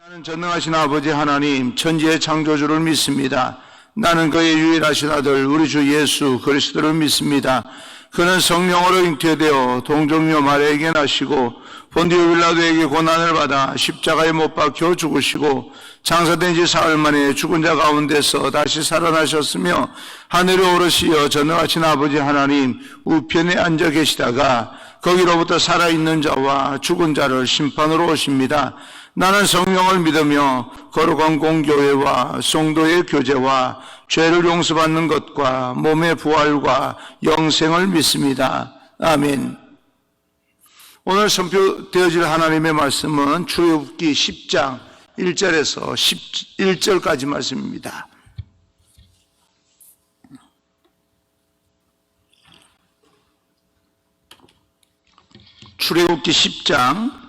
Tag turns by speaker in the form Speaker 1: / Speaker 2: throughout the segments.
Speaker 1: 나는 전능하신 아버지 하나님 천지의 창조주를 믿습니다. 나는 그의 유일하신 아들 우리 주 예수 그리스도를 믿습니다. 그는 성령으로 잉태되어 동정녀 마리아에게 나시고 본디오 빌라도에게 고난을 받아 십자가에 못 박혀 죽으시고 장사된 지 사흘 만에 죽은 자 가운데서 다시 살아나셨으며 하늘에 오르시어 전능하신 아버지 하나님 우편에 앉아 계시다가 거기로부터 살아있는 자와 죽은 자를 심판으로 오십니다. 나는 성령을 믿으며 거룩한 공교회와 성도의 교제와 죄를 용서받는 것과 몸의 부활과 영생을 믿습니다. 아멘. 오늘 선포되어질 하나님의 말씀은 출애굽기 10장 1절에서 11절까지 말씀입니다. 출애굽기 10장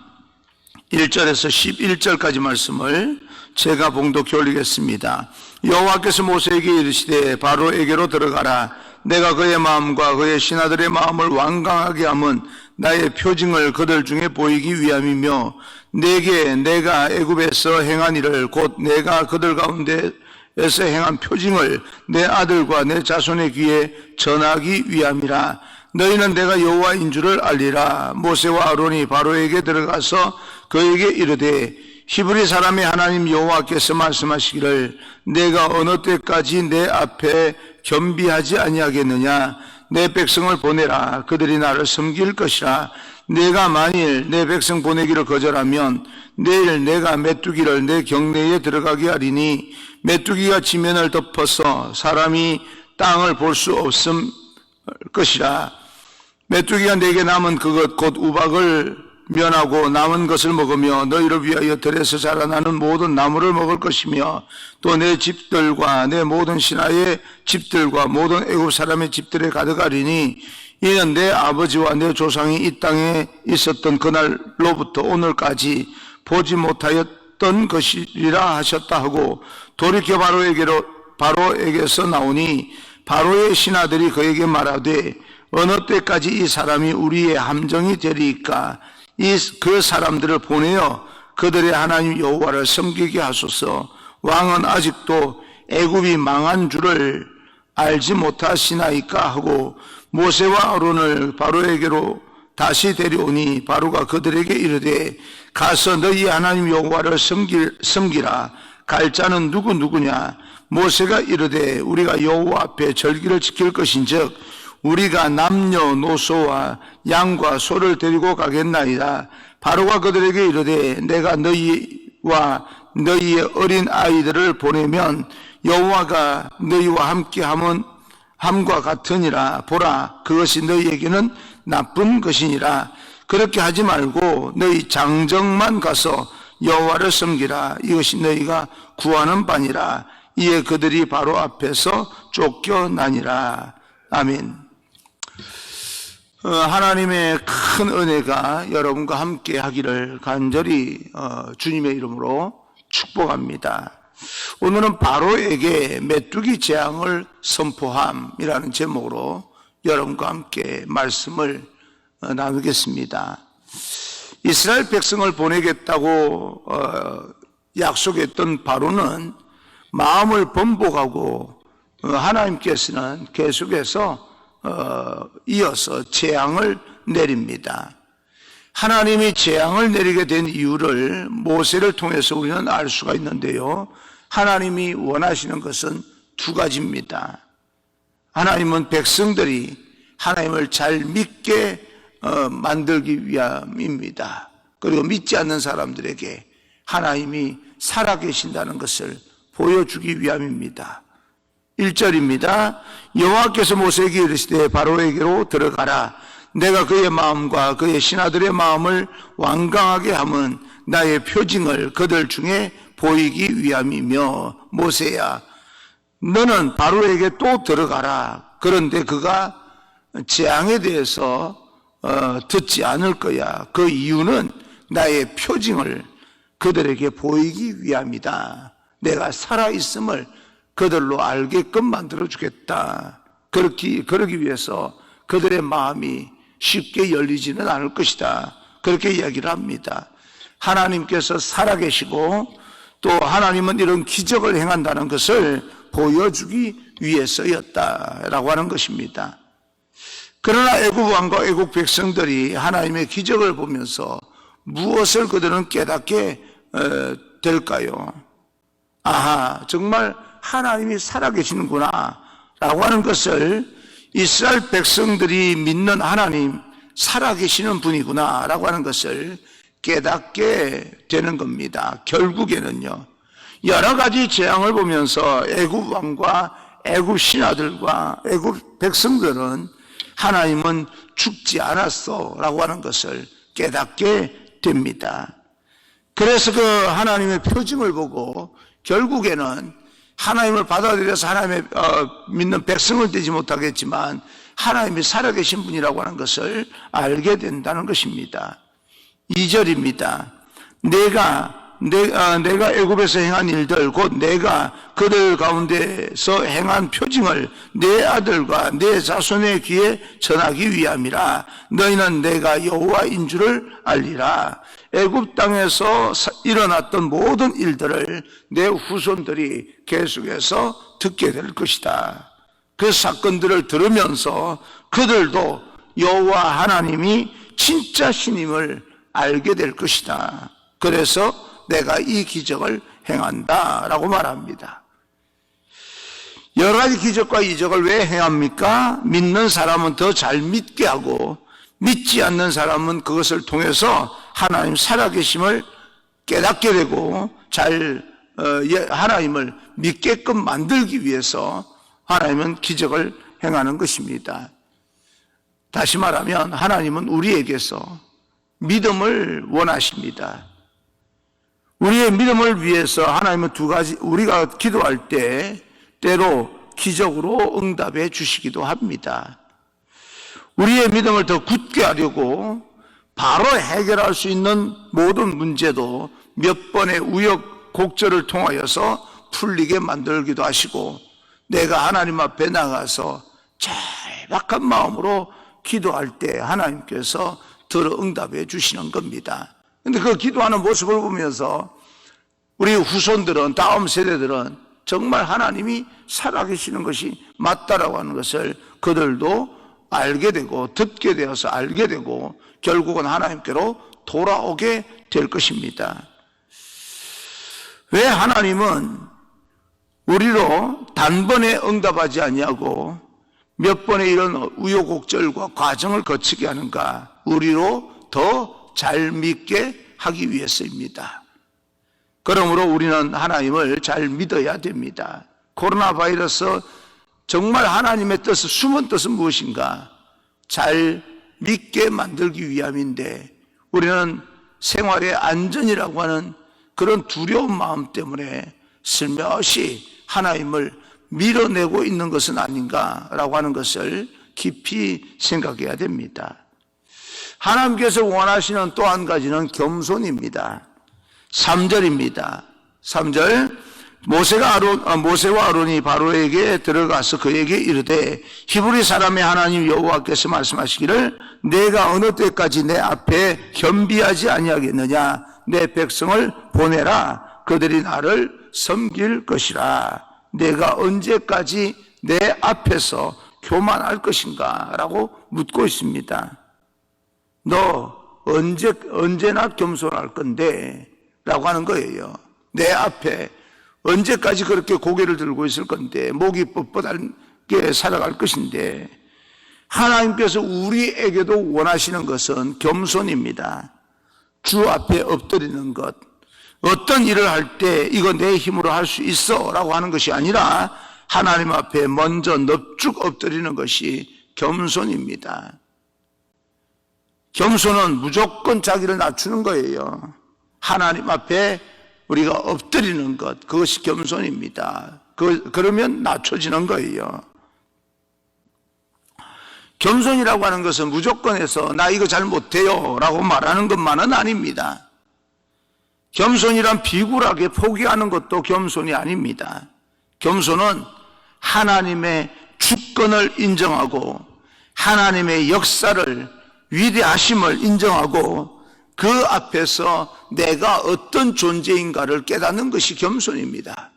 Speaker 1: 1절에서 11절까지 말씀을 제가 봉독해 올리겠습니다. 여호와께서 모세에게 이르시되 바로에게로 들어가라. 내가 그의 마음과 그의 신하들의 마음을 완강하게 함은 나의 표징을 그들 중에 보이기 위함이며 내게 내가 애굽에서 행한 일을 곧 내가 그들 가운데에서 행한 표징을 내 아들과 내 자손의 귀에 전하기 위함이라. 너희는 내가 여호와인 줄을 알리라. 모세와 아론이 바로에게 들어가서 그에게 이르되 히브리 사람의 하나님 여호와께서 말씀하시기를 내가 어느 때까지 내 앞에 겸비하지 아니하겠느냐. 내 백성을 보내라. 그들이 나를 섬길 것이라. 내가 만일 내 백성 보내기를 거절하면 내일 내가 메뚜기를 내 경내에 들어가게 하리니 메뚜기가 지면을 덮어서 사람이 땅을 볼 수 없음 것이라. 메뚜기가 내게 남은 그것 곧 우박을 면하고 남은 것을 먹으며 너희를 위하여 들에서 자라나는 모든 나무를 먹을 것이며 또 내 집들과 내 모든 신하의 집들과 모든 애굽 사람의 집들에 가득하리니 이는 내 아버지와 내 조상이 이 땅에 있었던 그날로부터 오늘까지 보지 못하였던 것이라 하셨다 하고 돌이켜 바로에게서 나오니 바로의 신하들이 그에게 말하되 어느 때까지 이 사람이 우리의 함정이 되리이까. 그 사람들을 보내어 그들의 하나님 여호와를 섬기게 하소서. 왕은 아직도 애굽이 망한 줄을 알지 못하시나이까 하고 모세와 아론을 바로에게로 다시 데려오니 바로가 그들에게 이르되 가서 너희 하나님 여호와를 섬기라. 갈 자는 누구냐. 모세가 이르되 우리가 여호와 앞에 절기를 지킬 것인즉 우리가 남녀노소와 양과 소를 데리고 가겠나이다. 바로가 그들에게 이르되 내가 너희와 너희의 어린 아이들을 보내면 여호와가 너희와 함께 함과 같으니라. 보라, 그것이 너희에게는 나쁜 것이니라. 그렇게 하지 말고 너희 장정만 가서 여호와를 섬기라. 이것이 너희가 구하는 바니라. 이에 그들이 바로 앞에서 쫓겨나니라. 아멘. 하나님의 큰 은혜가 여러분과 함께 하기를 간절히 주님의 이름으로 축복합니다. 오늘은 바로에게 메뚜기 재앙을 선포함이라는 제목으로 여러분과 함께 말씀을 나누겠습니다. 이스라엘 백성을 보내겠다고 약속했던 바로는 마음을 번복하고 하나님께서는 계속해서 이어서 재앙을 내립니다. 하나님이 재앙을 내리게 된 이유를 모세를 통해서 우리는 알 수가 있는데요. 하나님이 원하시는 것은 두 가지입니다. 하나님은 백성들이 하나님을 잘 믿게 만들기 위함입니다. 그리고 믿지 않는 사람들에게 하나님이 살아계신다는 것을 보여주기 위함입니다. 1절입니다. 여호와께서 모세에게 이르시되 바로에게로 들어가라. 내가 그의 마음과 그의 신하들의 마음을 완강하게 함은 나의 표징을 그들 중에 보이기 위함이며 모세야 너는 바로에게 또 들어가라. 그런데 그가 재앙에 대해서 듣지 않을 거야. 그 이유는 나의 표징을 그들에게 보이기 위함이다. 내가 살아있음을 그들로 알게끔 만들어주겠다. 그러기 위해서 그들의 마음이 쉽게 열리지는 않을 것이다. 그렇게 이야기를 합니다. 하나님께서 살아계시고 또 하나님은 이런 기적을 행한다는 것을 보여주기 위해서였다라고 하는 것입니다. 그러나 애굽 왕과 애굽 백성들이 하나님의 기적을 보면서 무엇을 그들은 깨닫게 될까요? 아하, 정말 하나님이 살아계시는구나 라고 하는 것을, 이스라엘 백성들이 믿는 하나님, 살아계시는 분이구나 라고 하는 것을 깨닫게 되는 겁니다. 결국에는요, 여러 가지 재앙을 보면서 애굽 왕과 애굽 신하들과 애굽 백성들은 하나님은 죽지 않았어 라고 하는 것을 깨닫게 됩니다. 그래서 그 하나님의 표징을 보고 결국에는 하나님을 받아들여서 하나님의 믿는 백성을 되지 못하겠지만 하나님이 살아계신 분이라고 하는 것을 알게 된다는 것입니다. 2절입니다. 내가 애굽에서 행한 일들, 곧 내가 그들 가운데서 행한 표징을 내 아들과 내 자손의 귀에 전하기 위함이라. 너희는 내가 여호와인 줄을 알리라. 애굽 땅에서 일어났던 모든 일들을 내 후손들이 계속해서 듣게 될 것이다. 그 사건들을 들으면서 그들도 여호와 하나님이 진짜 신임을 알게 될 것이다. 그래서 내가 이 기적을 행한다 라고 말합니다. 여러 가지 기적과 이적을 왜 행합니까? 믿는 사람은 더 잘 믿게 하고 믿지 않는 사람은 그것을 통해서 하나님 살아계심을 깨닫게 되고 하나님을 믿게끔 만들기 위해서 하나님은 기적을 행하는 것입니다. 다시 말하면 하나님은 우리에게서 믿음을 원하십니다. 우리의 믿음을 위해서 하나님은 두 가지, 우리가 기도할 때 때로 기적으로 응답해 주시기도 합니다. 우리의 믿음을 더 굳게 하려고 바로 해결할 수 있는 모든 문제도 몇 번의 우여곡절을 통하여서 풀리게 만들기도 하시고, 내가 하나님 앞에 나가서 절박한 마음으로 기도할 때 하나님께서 들어 응답해 주시는 겁니다. 근데 그 기도하는 모습을 보면서 우리 후손들은, 다음 세대들은 정말 하나님이 살아계시는 것이 맞다라고 하는 것을 그들도 알게 되고 듣게 되어서 알게 되고 결국은 하나님께로 돌아오게 될 것입니다. 왜 하나님은 우리로 단번에 응답하지 아니하고 몇 번의 이런 우여곡절과 과정을 거치게 하는가? 우리로 더 잘 믿게 하기 위해서입니다. 그러므로 우리는 하나님을 잘 믿어야 됩니다. 코로나 바이러스, 정말 하나님의 뜻은, 숨은 뜻은 무엇인가? 잘 믿게 만들기 위함인데 우리는 생활의 안전이라고 하는 그런 두려운 마음 때문에 슬며시 하나님을 밀어내고 있는 것은 아닌가라고 하는 것을 깊이 생각해야 됩니다. 하나님께서 원하시는 또 한 가지는 겸손입니다. 3절입니다. 3절, 모세와 아론이 바로에게 들어가서 그에게 이르되 히브리 사람의 하나님 여호와께서 말씀하시기를 내가 어느 때까지 내 앞에 겸비하지 아니하겠느냐? 내 백성을 보내라. 그들이 나를 섬길 것이라. 내가 언제까지 내 앞에서 교만할 것인가? 라고 묻고 있습니다. 너 언제나 겸손할 건데 라고 하는 거예요. 내 앞에 언제까지 그렇게 고개를 들고 있을 건데, 목이 뻣뻣하게 살아갈 것인데, 하나님께서 우리에게도 원하시는 것은 겸손입니다. 주 앞에 엎드리는 것, 어떤 일을 할 때 이거 내 힘으로 할 수 있어 라고 하는 것이 아니라 하나님 앞에 먼저 넙죽 엎드리는 것이 겸손입니다. 겸손은 무조건 자기를 낮추는 거예요. 하나님 앞에 우리가 엎드리는 것, 그것이 겸손입니다. 그러면 낮춰지는 거예요. 겸손이라고 하는 것은 무조건 해서 나 이거 잘 못해요 라고 말하는 것만은 아닙니다. 겸손이란 비굴하게 포기하는 것도 겸손이 아닙니다. 겸손은 하나님의 주권을 인정하고 하나님의 역사를, 위대하심을 인정하고 그 앞에서 내가 어떤 존재인가를 깨닫는 것이 겸손입니다.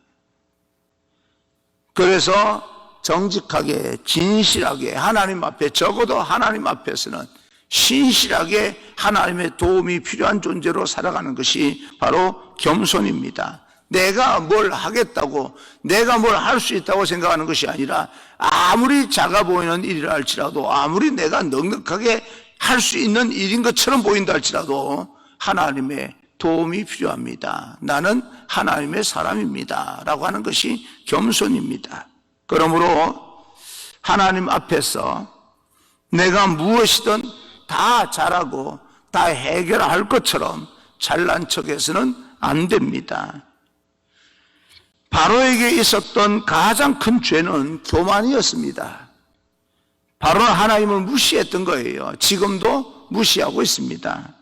Speaker 1: 그래서 정직하게 진실하게 하나님 앞에, 적어도 하나님 앞에서는 신실하게 하나님의 도움이 필요한 존재로 살아가는 것이 바로 겸손입니다. 내가 뭘 하겠다고, 내가 뭘 할 수 있다고 생각하는 것이 아니라 아무리 작아 보이는 일이라 할지라도, 아무리 내가 넉넉하게 할 수 있는 일인 것처럼 보인다 할지라도 하나님의 도움이 필요합니다. 나는 하나님의 사람입니다 라고 하는 것이 겸손입니다. 그러므로 하나님 앞에서 내가 무엇이든 다 잘하고 다 해결할 것처럼 잘난 척해서는 안 됩니다. 바로에게 있었던 가장 큰 죄는 교만이었습니다. 바로는 하나님을 무시했던 거예요. 지금도 무시하고 있습니다.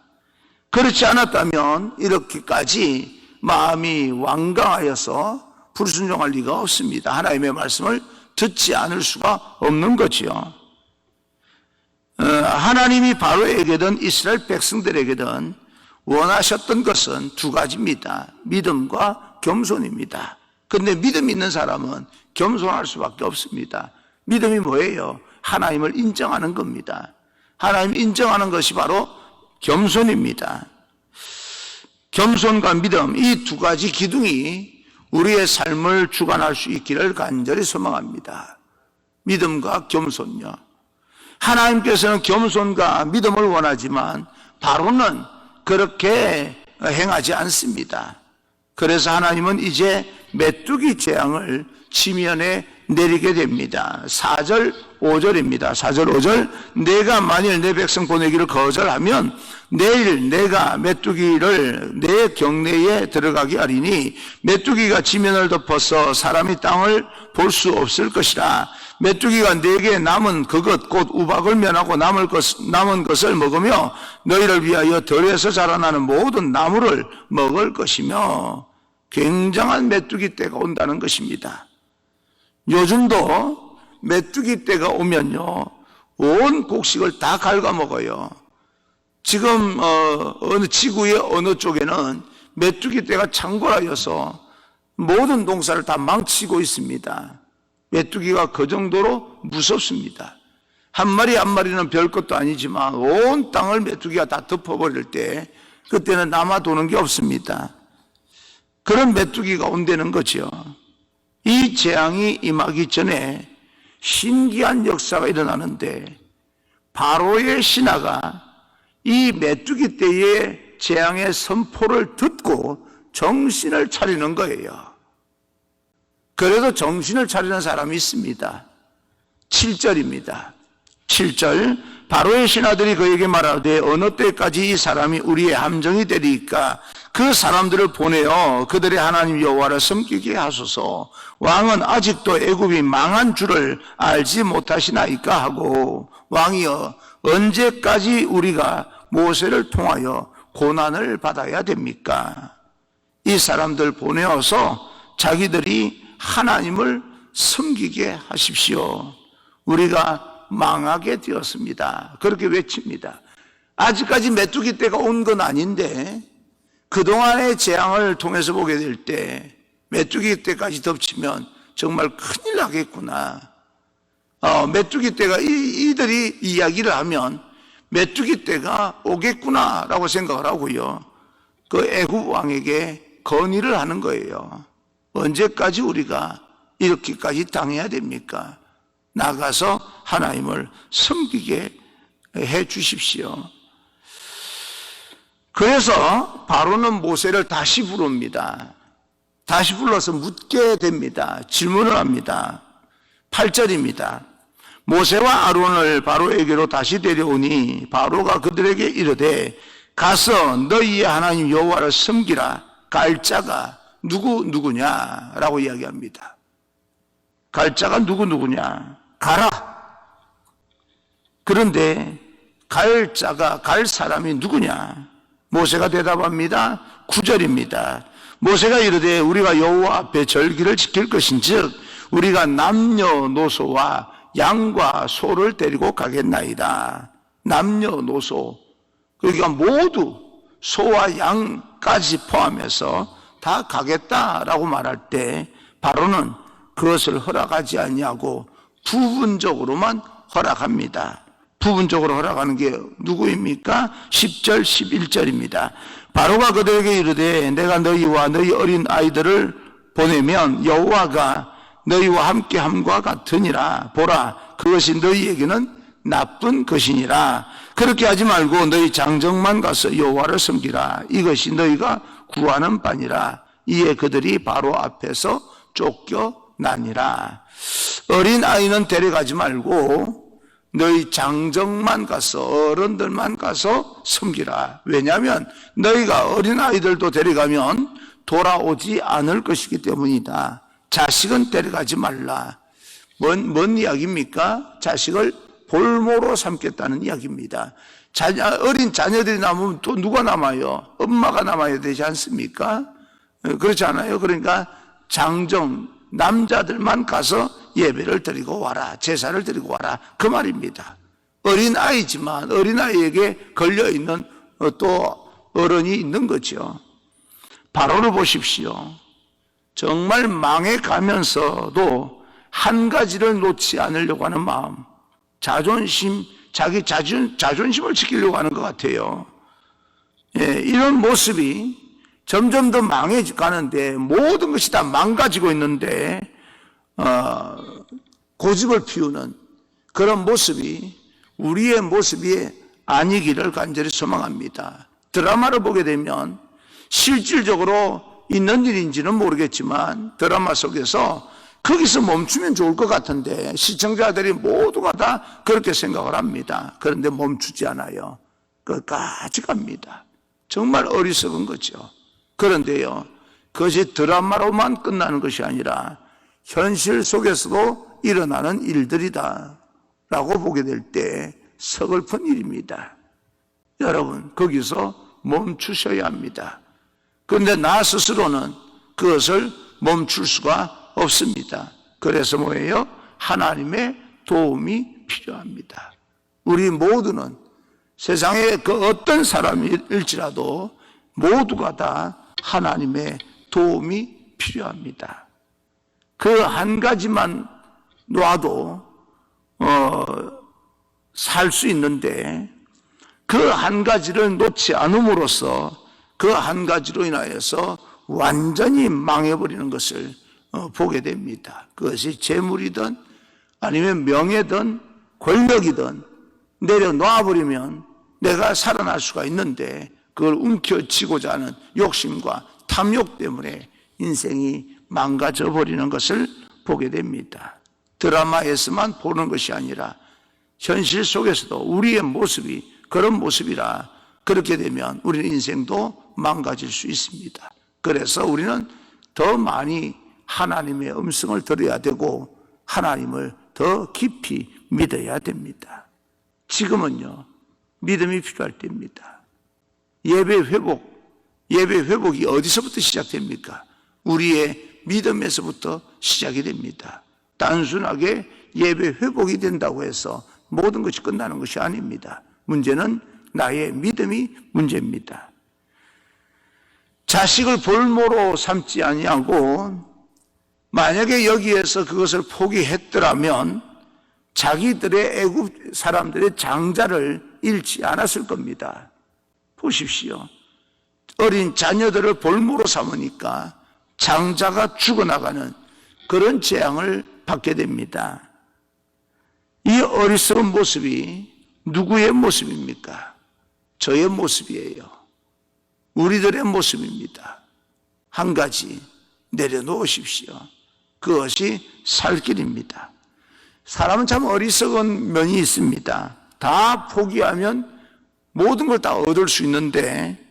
Speaker 1: 그렇지 않았다면 이렇게까지 마음이 완강하여서 불순종할 리가 없습니다. 하나님의 말씀을 듣지 않을 수가 없는 거지요. 하나님이 바로에게든 이스라엘 백성들에게든 원하셨던 것은 두 가지입니다. 믿음과 겸손입니다. 그런데 믿음 있는 사람은 겸손할 수밖에 없습니다. 믿음이 뭐예요? 하나님을 인정하는 겁니다. 하나님 인정하는 것이 바로 겸손입니다. 겸손과 믿음, 이 두 가지 기둥이 우리의 삶을 주관할 수 있기를 간절히 소망합니다. 믿음과 겸손요. 하나님께서는 겸손과 믿음을 원하지만 바로는 그렇게 행하지 않습니다. 그래서 하나님은 이제 메뚜기 재앙을 지면에 내리게 됩니다. 4절 5절입니다. 4절 5절, 내가 만일 내 백성 보내기를 거절하면 내일 내가 메뚜기를 내 경내에 들어가게 하리니 메뚜기가 지면을 덮어서 사람이 땅을 볼 수 없을 것이라. 메뚜기가 내게 남은 그것 곧 우박을 면하고 남은 것을 먹으며 너희를 위하여 들에서 자라나는 모든 나무를 먹을 것이며, 굉장한 메뚜기 때가 온다는 것입니다. 요즘도 메뚜기 때가 오면요, 온 곡식을 다 갉아먹어요. 지금 어느 지구의 어느 쪽에는 메뚜기 때가 창궐하여서 모든 농사를 다 망치고 있습니다. 메뚜기가 그 정도로 무섭습니다. 한 마리 한 마리는 별것도 아니지만 온 땅을 메뚜기가 다 덮어버릴 때 그때는 남아도는 게 없습니다. 그런 메뚜기가 온다는 거죠. 이 재앙이 임하기 전에 신기한 역사가 일어나는데, 바로의 신하가 이 메뚜기 때의 재앙의 선포를 듣고 정신을 차리는 거예요. 그래도 정신을 차리는 사람이 있습니다. 7절입니다. 7절, 바로의 신하들이 그에게 말하되 어느 때까지 이 사람이 우리의 함정이 되리이까? 그 사람들을 보내어 그들의 하나님 여호와를 섬기게 하소서. 왕은 아직도 애굽이 망한 줄을 알지 못하시나이까 하고, 왕이여 언제까지 우리가 모세를 통하여 고난을 받아야 됩니까? 이 사람들 보내어서 자기들이 하나님을 섬기게 하십시오. 우리가 망하게 되었습니다. 그렇게 외칩니다. 아직까지 메뚜기 때가 온 건 아닌데 그동안의 재앙을 통해서 보게 될 때 메뚜기 때까지 덮치면 정말 큰일 나겠구나. 메뚜기 때가 이들이 이야기를 하면 메뚜기 때가 오겠구나라고 생각을 하고요, 그 애굽 왕에게 건의를 하는 거예요. 언제까지 우리가 이렇게까지 당해야 됩니까? 나가서 하나님을 섬기게 해 주십시오. 그래서 바로는 모세를 다시 부릅니다. 다시 불러서 묻게 됩니다. 질문을 합니다. 8절입니다. 모세와 아론을 바로에게로 다시 데려오니 바로가 그들에게 이르되 가서 너희의 하나님 여호와를 섬기라. 갈 자가 누구냐라고 이야기합니다. 갈 자가 누구냐? 가라. 그런데 갈 자가, 갈 사람이 누구냐? 모세가 대답합니다. 9절입니다. 모세가 이르되 우리가 여호와 앞에 절기를 지킬 것인즉 우리가 남녀노소와 양과 소를 데리고 가겠나이다. 남녀노소, 그러니까 모두 소와 양까지 포함해서 다 가겠다라고 말할 때 바로는 그것을 허락하지 아니하고 부분적으로만 허락합니다. 부분적으로 허락하는 게 누구입니까? 10절, 11절입니다. 바로가 그들에게 이르되 내가 너희와 너희 어린 아이들을 보내면 여호와가 너희와 함께함과 같으니라. 보라, 그것이 너희에게는 나쁜 것이니라. 그렇게 하지 말고 너희 장정만 가서 여호와를 섬기라. 이것이 너희가 구하는 바니라. 이에 그들이 바로 앞에서 쫓겨나니라. 어린 아이는 데려가지 말고 너희 장정만 가서, 어른들만 가서 섬기라. 왜냐하면 너희가 어린 아이들도 데려가면 돌아오지 않을 것이기 때문이다. 자식은 데려가지 말라. 뭔 이야기입니까? 자식을 볼모로 삼겠다는 이야기입니다. 어린 자녀들이 남으면 또 누가 남아요? 엄마가 남아야 되지 않습니까? 그렇지 않아요? 그러니까 장정, 남자들만 가서 예배를 드리고 와라, 제사를 드리고 와라, 그 말입니다. 어린아이지만 어린아이에게 걸려있는 또 어른이 있는 거죠. 바로를 보십시오. 정말 망해가면서도 한 가지를 놓지 않으려고 하는 마음, 자존심, 자기 자존심을 지키려고 하는 것 같아요. 이런 모습이 점점 더 망해가는데, 모든 것이 다 망가지고 있는데 고집을 피우는 그런 모습이 우리의 모습이 아니기를 간절히 소망합니다. 드라마를 보게 되면 실질적으로 있는 일인지는 모르겠지만 드라마 속에서 거기서 멈추면 좋을 것 같은데 시청자들이 모두가 다 그렇게 생각을 합니다. 그런데 멈추지 않아요. 끝까지 갑니다. 정말 어리석은 거죠. 그런데요, 그것이 드라마로만 끝나는 것이 아니라 현실 속에서도 일어나는 일들이다 라고 보게 될 때 서글픈 일입니다. 여러분, 거기서 멈추셔야 합니다. 그런데 나 스스로는 그것을 멈출 수가 없습니다. 그래서 뭐예요? 하나님의 도움이 필요합니다. 우리 모두는 세상의 그 어떤 사람일지라도 모두가 다 하나님의 도움이 필요합니다. 그 한 가지만 놔도 살 수 있는데 그 한 가지를 놓지 않음으로써 그 한 가지로 인하여서 완전히 망해버리는 것을 보게 됩니다. 그것이 재물이든 아니면 명예든 권력이든 내려놓아버리면 내가 살아날 수가 있는데 그걸 움켜쥐고자 하는 욕심과 탐욕 때문에 인생이 망가져 버리는 것을 보게 됩니다. 드라마에서만 보는 것이 아니라 현실 속에서도 우리의 모습이 그런 모습이라 그렇게 되면 우리의 인생도 망가질 수 있습니다. 그래서 우리는 더 많이 하나님의 음성을 들어야 되고 하나님을 더 깊이 믿어야 됩니다. 지금은요, 믿음이 필요할 때입니다. 예배 회복이 어디서부터 시작됩니까? 우리의 믿음에서부터 시작이 됩니다. 단순하게 예배 회복이 된다고 해서 모든 것이 끝나는 것이 아닙니다. 문제는 나의 믿음이 문제입니다. 자식을 볼모로 삼지 아니하고 만약에 여기에서 그것을 포기했더라면 자기들의 애굽 사람들의 장자를 잃지 않았을 겁니다. 보십시오. 어린 자녀들을 볼모로 삼으니까 장자가 죽어나가는 그런 재앙을 받게 됩니다. 이 어리석은 모습이 누구의 모습입니까? 저의 모습이에요. 우리들의 모습입니다. 한 가지 내려놓으십시오. 그것이 살 길입니다. 사람은 참 어리석은 면이 있습니다. 다 포기하면 모든 걸 다 얻을 수 있는데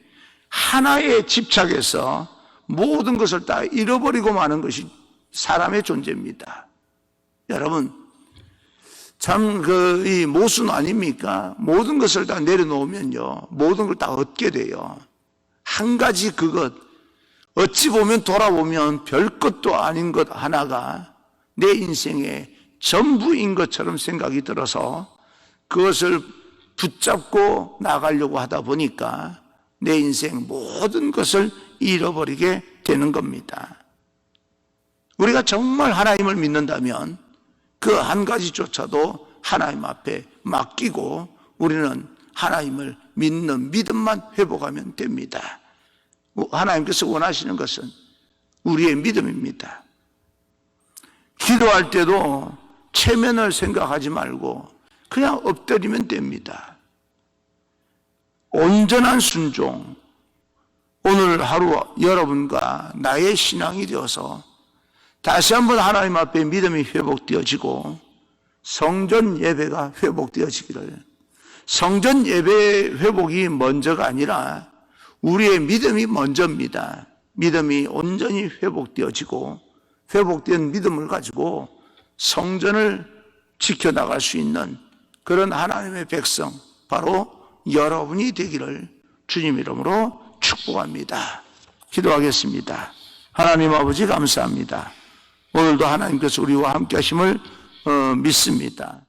Speaker 1: 하나에 집착해서 모든 것을 다 잃어버리고 마는 것이 사람의 존재입니다. 여러분, 참 이 모순 아닙니까? 모든 것을 다 내려놓으면요, 모든 걸 다 얻게 돼요. 한 가지 그것, 어찌 보면 돌아보면 별것도 아닌 것 하나가 내 인생의 전부인 것처럼 생각이 들어서 그것을 붙잡고 나가려고 하다 보니까 내 인생 모든 것을 잃어버리게 되는 겁니다. 우리가 정말 하나님을 믿는다면 그 한 가지조차도 하나님 앞에 맡기고 우리는 하나님을 믿는 믿음만 회복하면 됩니다. 하나님께서 원하시는 것은 우리의 믿음입니다. 기도할 때도 체면을 생각하지 말고 그냥 엎드리면 됩니다. 온전한 순종, 오늘 하루 여러분과 나의 신앙이 되어서 다시 한번 하나님 앞에 믿음이 회복되어지고 성전 예배가 회복되어지기를, 성전 예배 회복이 먼저가 아니라 우리의 믿음이 먼저입니다. 믿음이 온전히 회복되어지고 회복된 믿음을 가지고 성전을 지켜나갈 수 있는 그런 하나님의 백성, 바로 여러분이 되기를 주님 이름으로 축복합니다. 기도하겠습니다. 하나님 아버지 감사합니다. 오늘도 하나님께서 우리와 함께 하심을 믿습니다.